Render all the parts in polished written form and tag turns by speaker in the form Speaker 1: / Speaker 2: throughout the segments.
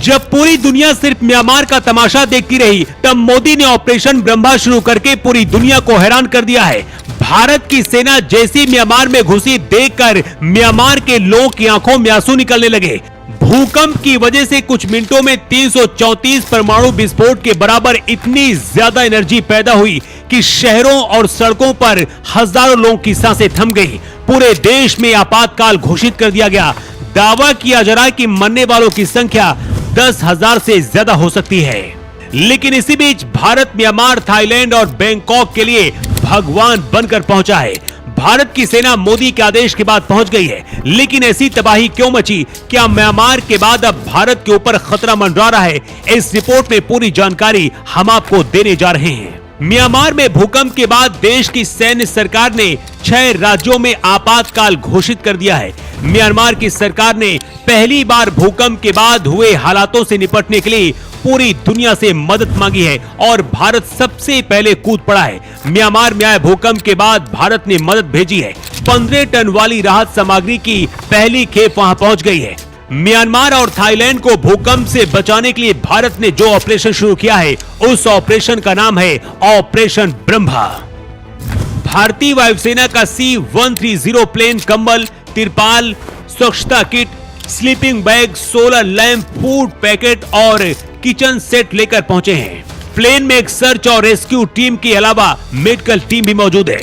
Speaker 1: जब पूरी दुनिया सिर्फ म्यांमार का तमाशा देखती रही, तब मोदी ने ऑपरेशन ब्रह्मा शुरू करके पूरी दुनिया को हैरान कर दिया है। भारत की सेना जैसी म्यांमार में घुसी, देखकर म्यांमार के लोगों की आंखों में आंसू निकलने लगे। भूकंप की वजह से कुछ मिनटों में 334 परमाणु विस्फोट के बराबर इतनी ज्यादा एनर्जी पैदा हुई कि शहरों और सड़कों पर हजारों लोगों की सांसें थम गई। पूरे देश में आपातकाल घोषित कर दिया गया। दावा किया जा रहा है कि मरने वालों की संख्या 10,000 से ज्यादा हो सकती है। लेकिन इसी बीच भारत म्यांमार, थाईलैंड और बैंकॉक के लिए भगवान बनकर पहुंचा है। भारत की सेना मोदी के आदेश के बाद पहुंच गई है, लेकिन ऐसी तबाही क्यों मची? क्या म्यांमार के बाद अब भारत के ऊपर खतरा मंडरा रहा है? इस रिपोर्ट में पूरी जानकारी हम आपको देने जा रहे हैं। म्यांमार में भूकंप के बाद देश की सैन्य सरकार ने 6 राज्यों में आपातकाल घोषित कर दिया है। म्यांमार की सरकार ने पहली बार भूकंप के बाद हुए हालातों से निपटने के लिए पूरी दुनिया से मदद मांगी है और भारत सबसे पहले कूद पड़ा है। म्यांमार में आए भूकंप के बाद भारत ने मदद भेजी है। 15 टन वाली राहत सामग्री की पहली खेप वहां पहुंच गई है। म्यांमार और थाईलैंड को भूकंप से बचाने के लिए भारत ने जो ऑपरेशन शुरू किया है, उस ऑपरेशन का नाम है ऑपरेशन ब्रह्मा। भारतीय वायुसेना का C-130 प्लेन कंबल, तिरपाल, स्वच्छता kit, sleeping bag, solar lamp, food packet और किचन सेट लेकर पहुंचे हैं। प्लेन में एक सर्च और रेस्क्यू टीम के अलावा मेडिकल टीम भी मौजूद है।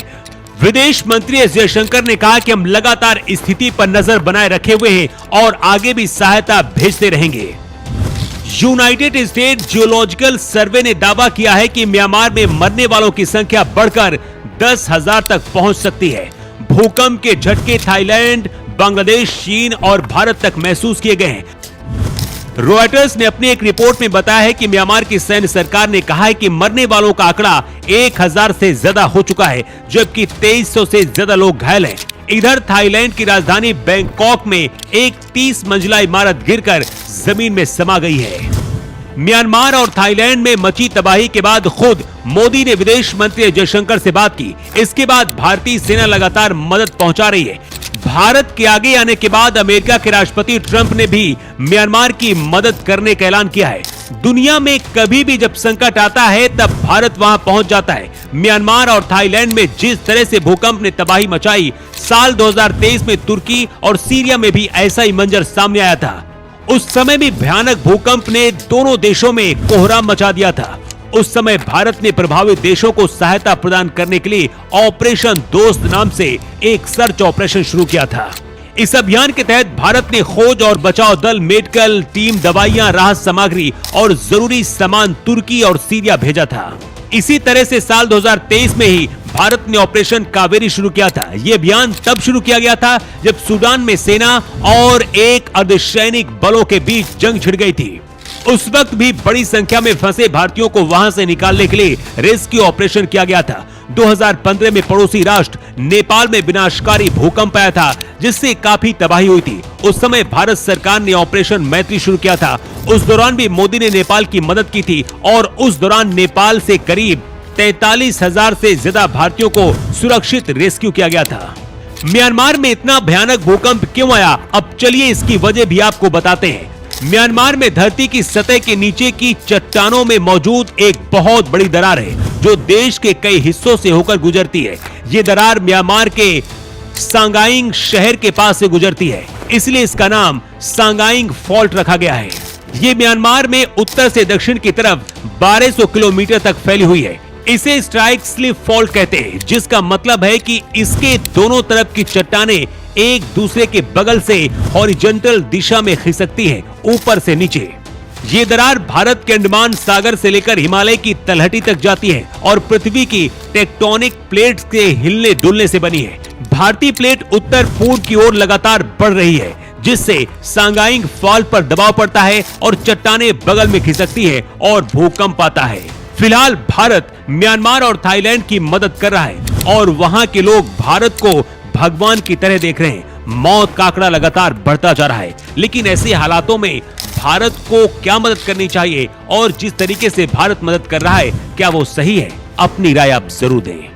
Speaker 1: विदेश मंत्री एस जयशंकर ने कहा कि हम लगातार स्थिति पर नजर बनाए रखे हुए हैं और आगे भी सहायता भेजते रहेंगे। यूनाइटेड स्टेट जियोलॉजिकल सर्वे ने दावा किया है कि म्यांमार में मरने वालों की संख्या बढ़कर 10,000 तक पहुंच सकती है। भूकंप के झटके थाईलैंड, बांग्लादेश, चीन और भारत तक महसूस किए गए हैं। रॉयटर्स ने अपनी एक रिपोर्ट में बताया है कि म्यांमार की सैन्य सरकार ने कहा है कि मरने वालों का आंकड़ा 1000 से ज्यादा हो चुका है, जबकि 2300 से ज्यादा लोग घायल हैं। इधर थाईलैंड की राजधानी बैंकॉक में एक 30 मंजिला इमारत गिरकर जमीन में समा गई है। म्यांमार और थाईलैंड में मची तबाही के बाद खुद मोदी ने विदेश मंत्री जयशंकर से बात की। इसके बाद भारतीय सेना लगातार मदद पहुंचा रही है। भारत के आगे आने के बाद अमेरिका के राष्ट्रपति ट्रंप ने भी म्यांमार की मदद करने का ऐलान किया है। दुनिया में कभी भी जब संकट आता है, तब भारत वहां पहुंच जाता है। म्यांमार और थाईलैंड में जिस तरह से भूकंप ने तबाही मचाई, साल 2023 में तुर्की और सीरिया में भी ऐसा ही मंजर सामने आया था। उस समय भी भयानक भूकंप ने दोनों देशों में कोहराम मचा दिया था। उस समय भारत ने प्रभावित देशों को सहायता प्रदान करने के लिए ऑपरेशन दोस्त नाम से एक सर्च ऑपरेशन शुरू किया था। इस अभियान के तहत भारत ने खोज और बचाव दल, मेडिकल टीम, दवाइयां, राहत सामग्री और जरूरी सामान तुर्की और सीरिया भेजा था। इसी तरह से साल 2023 में ही भारत ने ऑपरेशन कावेरी शुरू किया था। ये अभियान तब शुरू किया गया था जब सूडान में सेना और एक अर्धसैनिक बलों के बीच जंग छिड़ गई थी। उस वक्त भी बड़ी संख्या में फंसे भारतीयों को वहां से निकालने के लिए रेस्क्यू ऑपरेशन किया गया था। 2015 में पड़ोसी राष्ट्र नेपाल में विनाशकारी भूकंप आया था, जिससे काफी तबाही हुई थी। उस समय भारत सरकार ने ऑपरेशन मैत्री शुरू किया था। उस दौरान भी मोदी ने नेपाल की मदद की थी और उस दौरान नेपाल से करीब 43,000 से ज्यादा भारतीयों को सुरक्षित रेस्क्यू किया गया था। म्यांमार में इतना भयानक भूकंप क्यों आया? अब चलिए इसकी वजह भी आपको बताते हैं। म्यांमार में धरती की सतह के नीचे की चट्टानों में मौजूद एक बहुत बड़ी दरार है, जो देश के कई हिस्सों से होकर गुजरती है। ये दरार म्यांमार के सांगाइंग शहर के पास से गुजरती है, इसलिए इसका नाम सांगाइंग फॉल्ट रखा गया है। ये म्यांमार में उत्तर से दक्षिण की तरफ 1200 किलोमीटर तक फैली हुई है। इसे स्ट्राइक स्लिप फॉल्ट कहते हैं, जिसका मतलब है कि इसके दोनों तरफ की चट्टानें एक दूसरे के बगल से हॉरिजॉन्टल दिशा में खिसकती हैं, ऊपर से नीचे। ये दरार भारत के अंडमान सागर से लेकर हिमालय की तलहटी तक जाती है और पृथ्वी की टेक्टोनिक प्लेट्स के हिलने डुलने से बनी है। भारतीय प्लेट उत्तर पूर्व की ओर लगातार बढ़ रही है, जिससे सांगाइंग फॉल्ट पर दबाव पड़ता है और चट्टानें बगल में खिसकती है और भूकंप आता है। फिलहाल भारत म्यांमार और थाईलैंड की मदद कर रहा है और वहां के लोग भारत को भगवान की तरह देख रहे हैं। मौत का आंकड़ा लगातार बढ़ता जा रहा है, लेकिन ऐसे हालातों में भारत को क्या मदद करनी चाहिए और जिस तरीके से भारत मदद कर रहा है, क्या वो सही है? अपनी राय आप जरूर दें।